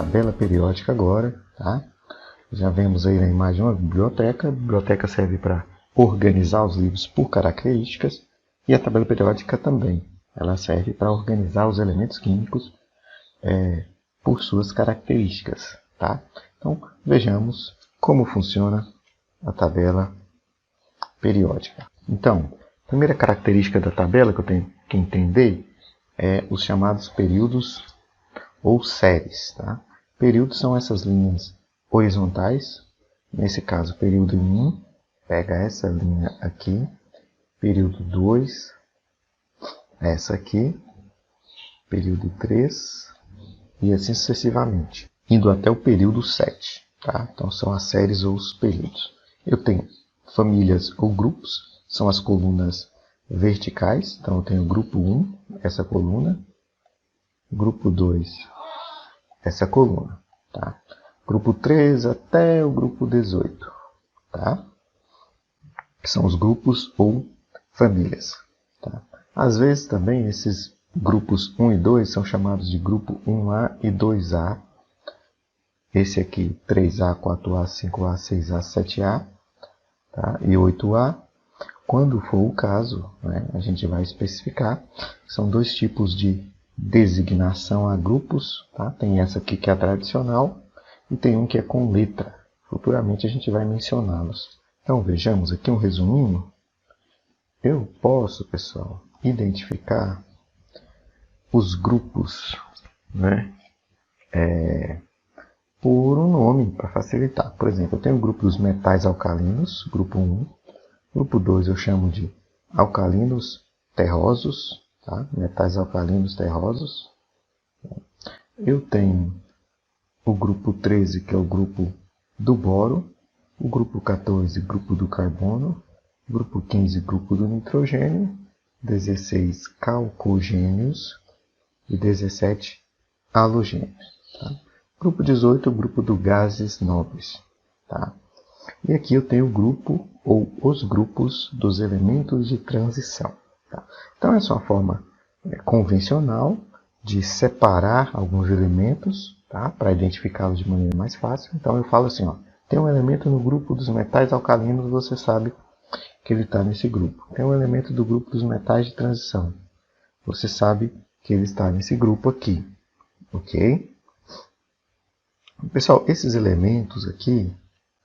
tabela periódica agora, tá? Já vemos aí na imagem uma biblioteca. A biblioteca serve para organizar os livros por características e a tabela periódica também. Ela serve para organizar os elementos químicos por suas características, tá? Então, vejamos como funciona a tabela periódica. Então, a primeira característica da tabela que eu tenho que entender é os chamados períodos ou séries, tá? Períodos são essas linhas horizontais. Nesse caso, período 1, pega essa linha aqui. Período 2, essa aqui. Período 3, e assim sucessivamente, indo até o período 7. Tá? Então, são as séries ou os períodos. Eu tenho famílias ou grupos, são as colunas verticais. Então, eu tenho grupo 1, essa coluna. Grupo 2, essa coluna. Tá? Grupo 3 até o grupo 18. Tá? Que são os grupos ou famílias. Tá? Às vezes também esses grupos 1 e 2 são chamados de grupo 1A e 2A. Esse aqui 3A, 4A, 5A, 6A, 7A, tá? E 8A. Quando for o caso, né, a gente vai especificar. São dois tipos de designação a grupos. Tá? Tem essa aqui que é a tradicional e tem um que é com letra. Futuramente a gente vai mencioná-los. Então vejamos aqui um resuminho. Eu posso, pessoal, identificar os grupos, né, por um nome para facilitar. Por exemplo, eu tenho o grupo dos metais alcalinos, grupo 1. Grupo 2 eu chamo de alcalinos terrosos, tá? Metais alcalinos terrosos. Eu tenho o grupo 13, que é o grupo do boro. O grupo 14, grupo do carbono. Grupo 15, grupo do nitrogênio. 16, calcogênios. E 17, halogênios. Tá? Grupo 18, grupo do gases nobres. Tá? E aqui eu tenho o grupo ou os grupos dos elementos de transição. Tá? Então essa é uma forma convencional de separar alguns elementos, tá? Para identificá-los de maneira mais fácil. Então eu falo assim, ó, tem um elemento no grupo dos metais alcalinos, você sabe que ele está nesse grupo. Tem um elemento do grupo dos metais de transição, você sabe que ele está nesse grupo aqui. Ok? Pessoal, esses elementos aqui,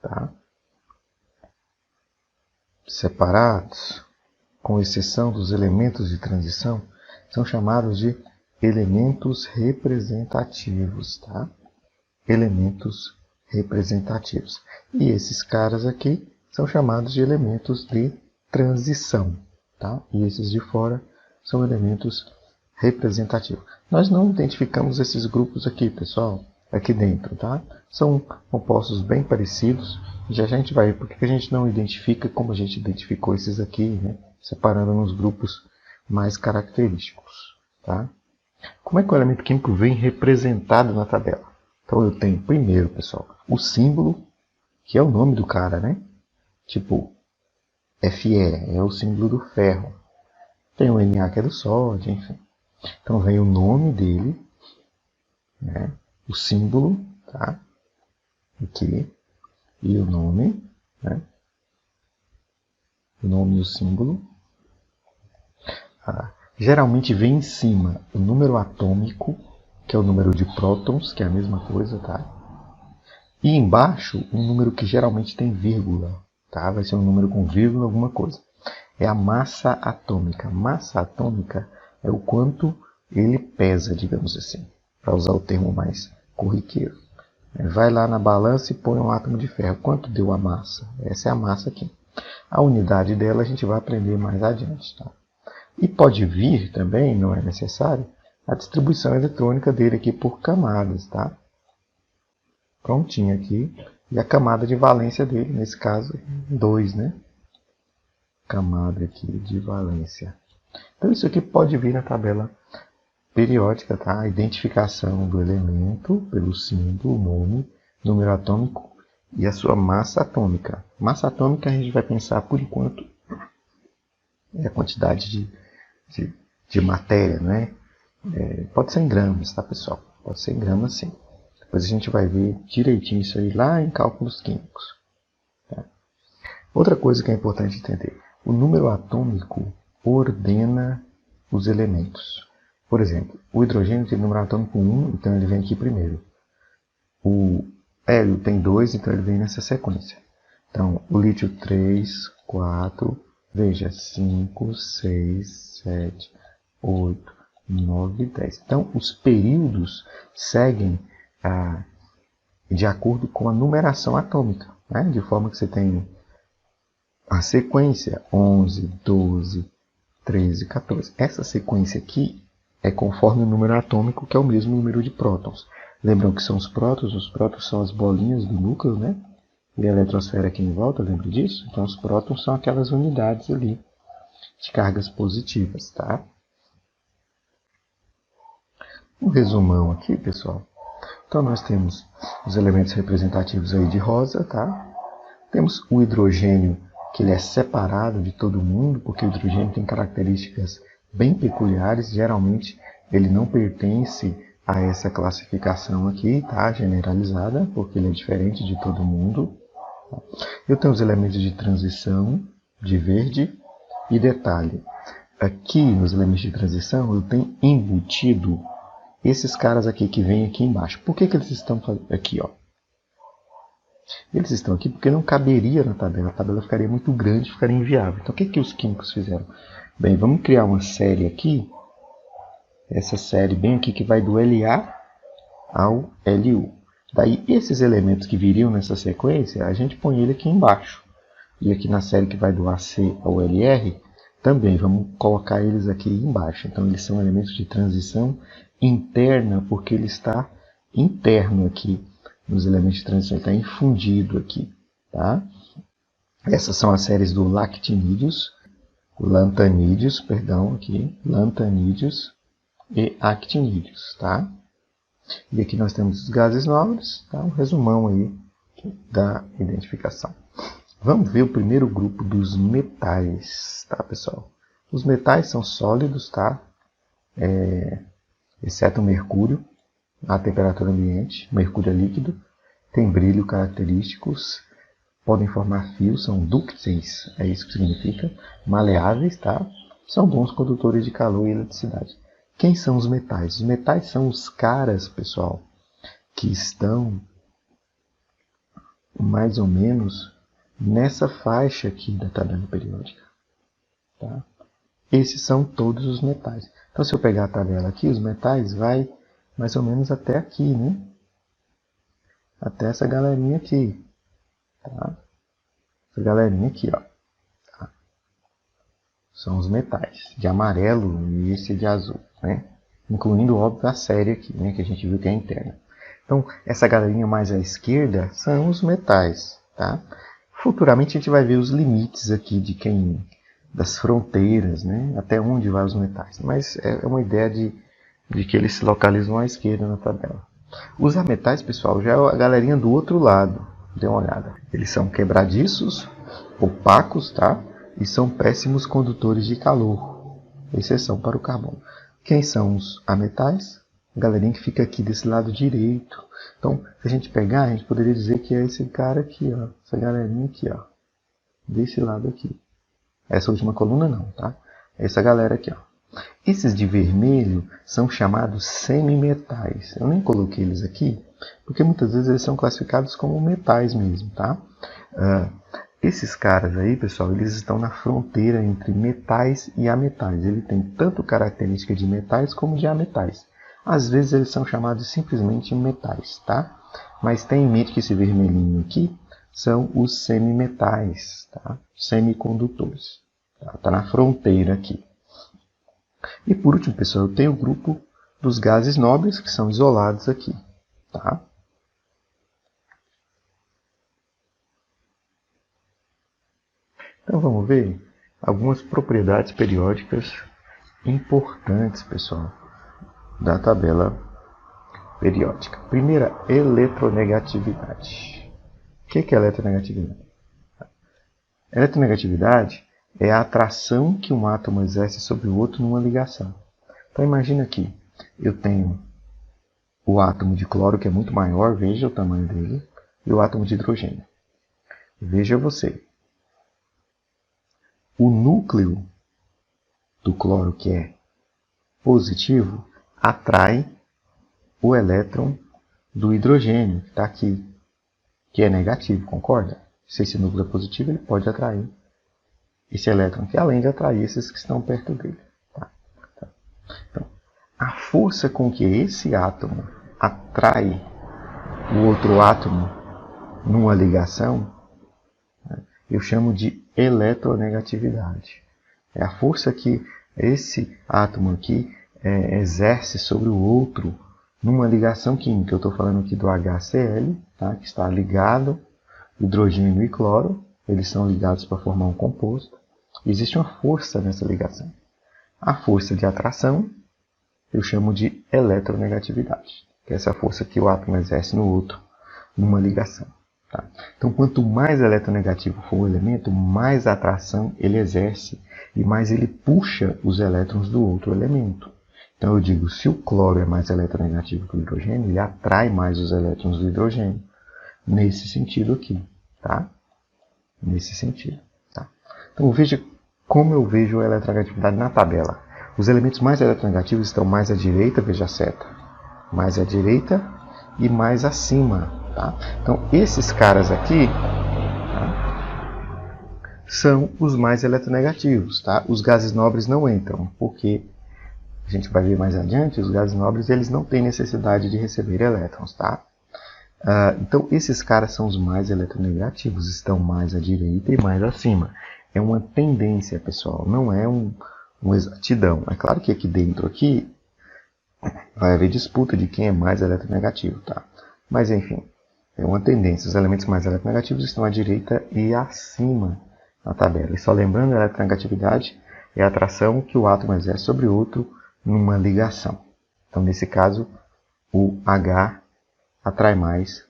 tá? Separados, com exceção dos elementos de transição, são chamados de elementos representativos, tá? Elementos representativos. E esses caras aqui são chamados de elementos de transição, tá? E esses de fora são elementos representativos. Nós não identificamos esses grupos aqui, pessoal, aqui dentro, tá? São compostos bem parecidos. Já a gente vai ver por que a gente não identifica como a gente identificou esses aqui, né? Separando nos grupos mais característicos, tá? Como é que o elemento químico vem representado na tabela? Então eu tenho primeiro, pessoal, o símbolo, que é o nome do cara, né? Tipo, Fe é o símbolo do ferro. Tem o Na, que é do sódio, enfim. Então vem o nome dele, né? O símbolo, tá? Aqui. E o nome, né? O nome e o símbolo. Geralmente vem em cima o número atômico, que é o número de prótons, que é a mesma coisa, tá? E embaixo um número que geralmente tem vírgula, tá? Vai ser um número com vírgula alguma coisa. É a massa atômica. Massa atômica é o quanto ele pesa, digamos assim, para usar o termo mais corriqueiro. Vai lá na balança e põe um átomo de ferro. Quanto deu a massa? Essa é a massa aqui. A unidade dela a gente vai aprender mais adiante, tá? E pode vir também, não é necessário, a distribuição eletrônica dele aqui por camadas, tá? Prontinho aqui. E a camada de valência dele, nesse caso, 2, né? Camada aqui de valência. Então isso aqui pode vir na tabela periódica, tá? A identificação do elemento pelo símbolo, nome, número atômico e a sua massa atômica. Massa atômica a gente vai pensar, por enquanto, é a quantidade de matéria, né? Pode ser em gramas, tá, pessoal? Pode ser em gramas, sim. Depois a gente vai ver direitinho isso aí lá em cálculos químicos. Tá? Outra coisa que é importante entender. O número atômico ordena os elementos. Por exemplo, o hidrogênio tem número atômico 1, então ele vem aqui primeiro. O hélio tem 2, então ele vem nessa sequência. Então, o lítio 3, 4, veja, 5, 6, 7, 8, 9, 10. Então, os períodos seguem de acordo com a numeração atômica, né? De forma que você tem a sequência 11, 12, 13, 14. Essa sequência aqui é conforme o número atômico, que é o mesmo número de prótons. Lembram que são os prótons? Os prótons são as bolinhas do núcleo, né? E a eletrosfera aqui em volta, lembra disso? Então, os prótons são aquelas unidades ali de cargas positivas, tá? Um resumão aqui, pessoal. Então, nós temos os elementos representativos aí de rosa, tá? Temos o hidrogênio, que ele é separado de todo mundo, porque o hidrogênio tem características bem peculiares. Geralmente, ele não pertence a essa classificação aqui, tá? Generalizada, porque ele é diferente de todo mundo. Eu tenho os elementos de transição, de verde, e detalhe, aqui nos elementos de transição eu tenho embutido esses caras aqui que vêm aqui embaixo. Por que eles estão aqui, ó? Eles estão aqui porque não caberia na tabela, a tabela ficaria muito grande, ficaria inviável. Então o que os químicos fizeram? Bem, vamos criar uma série aqui, essa série bem aqui que vai do La ao Lu. Daí, esses elementos que viriam nessa sequência, a gente põe ele aqui embaixo. E aqui na série que vai do AC ao LR, também vamos colocar eles aqui embaixo. Então, eles são elementos de transição interna, porque ele está interno aqui nos elementos de transição. Ele está infundido aqui. Tá? Essas são as séries do lactinídeos, lantanídeos, perdão, aqui, lantanídeos e actinídeos, tá? E aqui nós temos os gases nobres, tá? Um resumão aí da identificação. Vamos ver o primeiro grupo dos metais, tá, pessoal? Os metais são sólidos, tá? Exceto o mercúrio, à temperatura ambiente. O mercúrio é líquido, tem brilho característicos, podem formar fios, são dúcteis, é isso que significa, maleáveis, tá? São bons condutores de calor e eletricidade. Quem são os metais? Os metais são os caras, pessoal, que estão mais ou menos nessa faixa aqui da tabela periódica. Tá? Esses são todos os metais. Então, se eu pegar a tabela aqui, os metais vai mais ou menos até aqui, né? Até essa galerinha aqui. Tá? Essa galerinha aqui, ó. Tá? São os metais, de amarelo e esse de azul, né? Incluindo, óbvio, a série aqui, né? Que a gente viu que é interna. Então, essa galerinha mais à esquerda são os metais, tá? Futuramente a gente vai ver os limites aqui das fronteiras, né? Até onde vai os metais. Mas é uma ideia de que eles se localizam à esquerda na tabela. Os ametais, pessoal, já é a galerinha do outro lado. Dê uma olhada. Eles são quebradiços, opacos, tá? E são péssimos condutores de calor, exceção para o carbono. Quem são os ametais? A galerinha que fica aqui desse lado direito. Então, se a gente pegar, a gente poderia dizer que é esse cara aqui, ó. Essa galerinha aqui, ó. Desse lado aqui. Essa última coluna não, tá? Essa galera aqui, ó. Esses de vermelho são chamados semimetais. Eu nem coloquei eles aqui, porque muitas vezes eles são classificados como metais mesmo, tá? Esses caras aí, pessoal, eles estão na fronteira entre metais e ametais. Ele tem tanto característica de metais como de ametais. Às vezes eles são chamados simplesmente metais, tá? Mas tenha em mente que esse vermelhinho aqui são os semimetais, tá? Semicondutores. Tá na fronteira aqui. E por último, pessoal, eu tenho o grupo dos gases nobres, que são isolados aqui, tá? Então vamos ver algumas propriedades periódicas importantes, pessoal, da tabela periódica. Primeira, eletronegatividade. O que é eletronegatividade? Eletronegatividade é a atração que um átomo exerce sobre o outro numa ligação. Então imagina aqui, eu tenho o átomo de cloro, que é muito maior, veja o tamanho dele, e o átomo de hidrogênio. Veja você. O núcleo do cloro, que é positivo, atrai o elétron do hidrogênio, que está aqui, que é negativo, concorda? Se esse núcleo é positivo, ele pode atrair esse elétron aqui, além de atrair esses que estão perto dele. Tá? Então, a força com que esse átomo atrai o outro átomo numa ligação, eu chamo de eletronegatividade. É a força que esse átomo aqui exerce sobre o outro numa ligação química. Eu estou falando aqui do HCl, tá? Que está ligado hidrogênio e cloro. Eles são ligados para formar um composto. Existe uma força nessa ligação. A força de atração eu chamo de eletronegatividade, que é essa força que o átomo exerce no outro numa ligação. Tá? Então, quanto mais eletronegativo for o elemento, mais atração ele exerce e mais ele puxa os elétrons do outro elemento. Então, eu digo, se o cloro é mais eletronegativo que o hidrogênio, ele atrai mais os elétrons do hidrogênio. Nesse sentido aqui. Tá? Nesse sentido. Tá? Então, veja como eu vejo a eletronegatividade na tabela. Os elementos mais eletronegativos estão mais à direita, veja a seta. Mais à direita e mais acima. Tá? Então, esses caras aqui, tá, são os mais eletronegativos. Tá? Os gases nobres não entram, porque a gente vai ver mais adiante, os gases nobres eles não têm necessidade de receber elétrons. Tá? Então, esses caras são os mais eletronegativos, estão mais à direita e mais acima. É uma tendência, pessoal, não é uma exatidão. É claro que aqui dentro aqui, vai haver disputa de quem é mais eletronegativo. Tá? Mas, enfim. É uma tendência. Os elementos mais eletronegativos estão à direita e acima na tabela. E só lembrando, a eletronegatividade é a atração que o átomo exerce sobre o outro numa ligação. Então, nesse caso, o H atrai mais,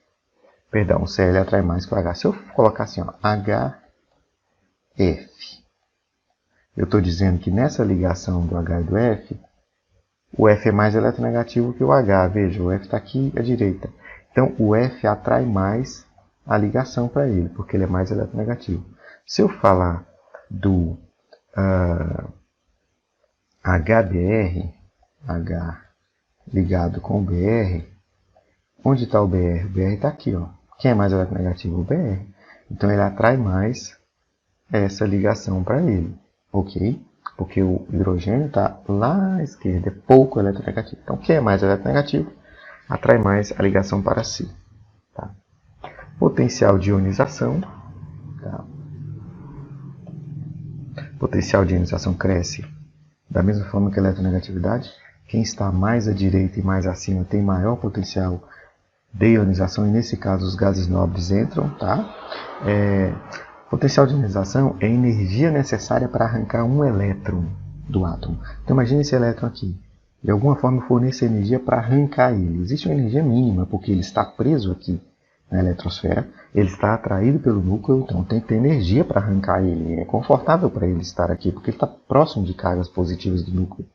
perdão, o Cl atrai mais que o H. Se eu colocar assim, ó, HF, eu estou dizendo que nessa ligação do H e do F, o F é mais eletronegativo que o H. Veja, o F está aqui à direita. Então, o F atrai mais a ligação para ele, porque ele é mais eletronegativo. Se eu falar do HBr, H ligado com o BR, onde está o BR? O BR está aqui. Ó. Quem é mais eletronegativo? O BR. Então, ele atrai mais essa ligação para ele. Ok? Porque o hidrogênio está lá à esquerda, é pouco eletronegativo. Então, quem é mais eletronegativo atrai mais a ligação para si. Tá? Potencial de ionização. Tá? Potencial de ionização cresce da mesma forma que a eletronegatividade. Quem está mais à direita e mais acima tem maior potencial de ionização, e nesse caso os gases nobres entram. Tá? Potencial de ionização é a energia necessária para arrancar um elétron do átomo. Então imagine esse elétron aqui. De alguma forma fornecer energia para arrancar ele. Existe uma energia mínima, porque ele está preso aqui na eletrosfera, ele está atraído pelo núcleo, então tem que ter energia para arrancar ele. É confortável para ele estar aqui, porque ele está próximo de cargas positivas do núcleo.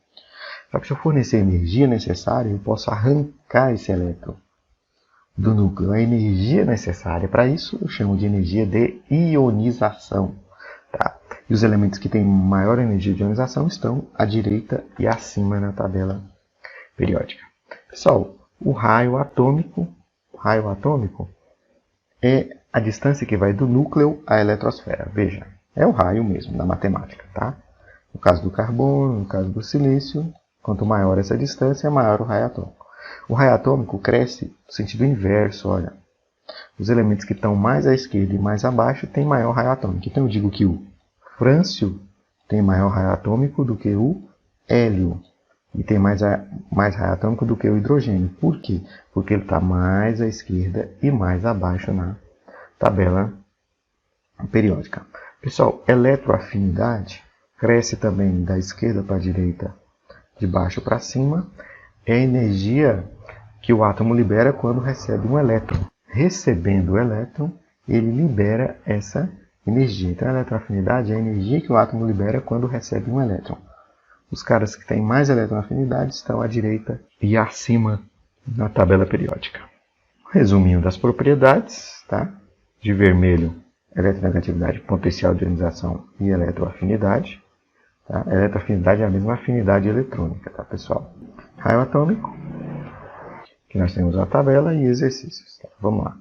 Só que se eu fornecer a energia necessária, eu posso arrancar esse elétron do núcleo. A energia necessária para isso eu chamo de energia de ionização. Tá? E os elementos que têm maior energia de ionização estão à direita e acima na tabela periódica. Pessoal, o raio atômico é a distância que vai do núcleo à eletrosfera. Veja, é o raio mesmo da matemática. Tá? No caso do carbono, no caso do silício, quanto maior essa distância, maior o raio atômico. O raio atômico cresce no sentido inverso. Olha, os elementos que estão mais à esquerda e mais abaixo têm maior raio atômico. Então eu digo que o frâncio tem maior raio atômico do que o hélio. E tem mais raio atômico do que o hidrogênio. Por quê? Porque ele está mais à esquerda e mais abaixo na tabela periódica. Pessoal, eletroafinidade cresce também da esquerda para a direita, de baixo para cima. É a energia que o átomo libera quando recebe um elétron. Recebendo o elétron, ele libera essa energia. Então, a eletroafinidade é a energia que o átomo libera quando recebe um elétron. Os caras que têm mais eletroafinidade estão à direita e acima na tabela periódica. Resuminho das propriedades, tá? De vermelho, eletronegatividade, potencial de ionização e eletroafinidade. Tá? Eletroafinidade é a mesma afinidade eletrônica, tá, pessoal? Raio atômico, que nós temos a tabela e exercícios. Tá? Vamos lá.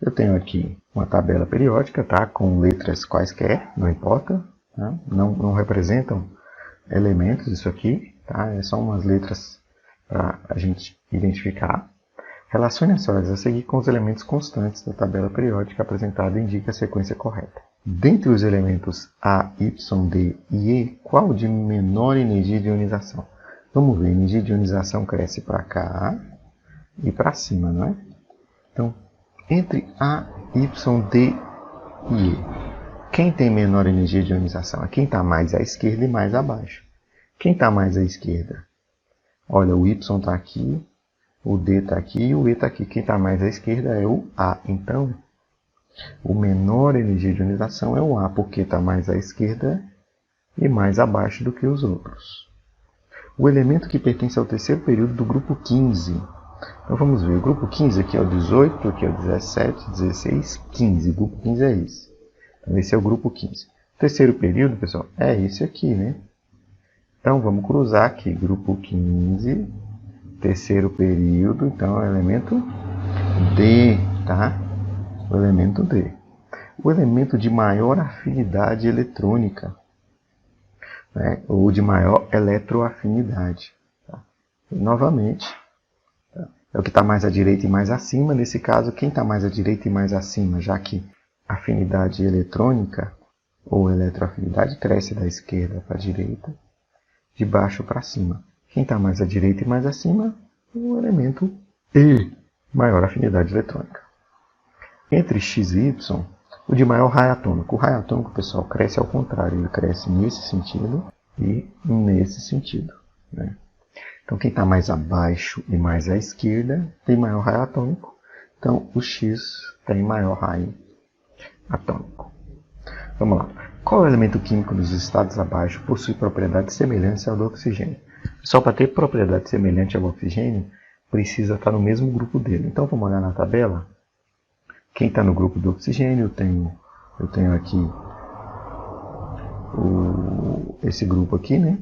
Eu tenho aqui uma tabela periódica, tá? Com letras quaisquer, não importa. Tá? Não representam elementos isso aqui, tá? É só umas letras para a gente identificar. Relacione as horas a seguir com os elementos constantes da tabela periódica apresentada e indique a sequência correta. Dentre os elementos A, Y, D e E, qual de menor energia de ionização? Vamos ver, a energia de ionização cresce para cá e para cima, não é? Então, entre A, Y, D e E, quem tem menor energia de ionização? É quem está mais à esquerda e mais abaixo. Quem está mais à esquerda? Olha, o Y está aqui, o D está aqui e o E está aqui. Quem está mais à esquerda é o A. Então, o menor energia de ionização é o A, porque está mais à esquerda e mais abaixo do que os outros. O elemento que pertence ao terceiro período do grupo 15. Então vamos ver, o grupo 15 aqui é o 18, aqui é o 17, 16, 15. O grupo 15 é esse. Então esse é o grupo 15. O terceiro período, pessoal, é esse aqui, né? Então vamos cruzar aqui, grupo 15, terceiro período, então é o elemento D, tá? O elemento D. O elemento de maior afinidade eletrônica, né? Ou de maior eletroafinidade. Tá? E, novamente, tá? É o que está mais à direita e mais acima. Nesse caso, quem está mais à direita e mais acima, já que a afinidade eletrônica ou eletroafinidade cresce da esquerda para a direita, de baixo para cima. Quem está mais à direita e mais acima, o elemento E, maior afinidade eletrônica. Entre X e Y, o de maior raio atômico. O raio atômico, pessoal, cresce ao contrário. Ele cresce nesse sentido e nesse sentido. Né? Então, quem está mais abaixo e mais à esquerda tem maior raio atômico. Então, o X tem maior raio atômico. Vamos lá. Qual elemento químico dos estados abaixo possui propriedades semelhantes ao do oxigênio? Só para ter propriedade semelhante ao oxigênio, precisa estar no mesmo grupo dele. Então, vamos olhar na tabela. Quem está no grupo do oxigênio, eu tenho aqui esse grupo aqui, né?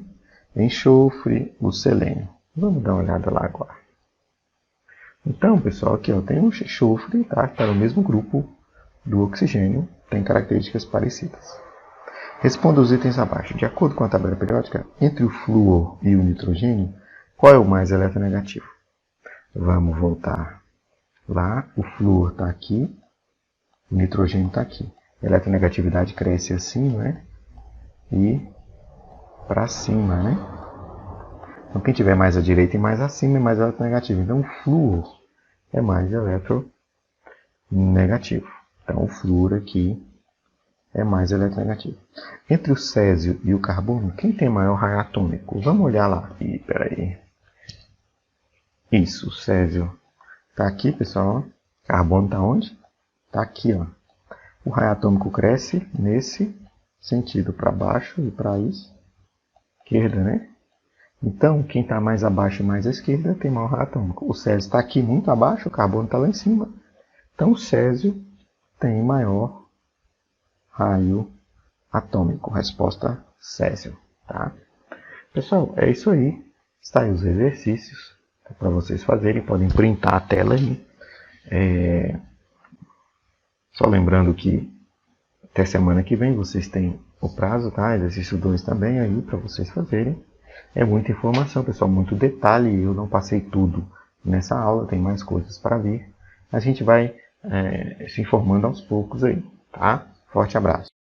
Enxofre, o selênio. Vamos dar uma olhada lá agora. Então, pessoal, aqui eu tenho um enxofre, tá? Que está no mesmo grupo do oxigênio, tem características parecidas. Responda os itens abaixo. De acordo com a tabela periódica, entre o flúor e o nitrogênio, qual é o mais eletronegativo? Vamos voltar lá. O flúor está aqui, o nitrogênio está aqui. A eletronegatividade cresce assim, né? E para cima, né? Então, quem tiver mais à direita e mais acima é mais eletronegativo. Então, o flúor é mais eletronegativo. Então, o flúor aqui é mais eletronegativo. Entre o césio e o carbono, quem tem maior raio atômico? Vamos olhar lá. Peraí. Isso, o césio está aqui, pessoal. O carbono está onde? Está aqui, ó. O raio atômico cresce nesse sentido, para baixo e para a esquerda, né? Então, quem está mais abaixo e mais à esquerda tem maior raio atômico. O césio está aqui muito abaixo, o carbono está lá em cima. Então, o césio tem maior raio atômico. Resposta césio, tá? Pessoal, é isso aí. Está aí os exercícios para vocês fazerem. Podem printar a tela aí. Só lembrando que até semana que vem vocês têm o prazo, tá? Exercício 2 também aí para vocês fazerem. É muita informação, pessoal, muito detalhe. Eu não passei tudo nessa aula, tem mais coisas para vir. A gente vai se informando aos poucos aí, tá? Forte abraço.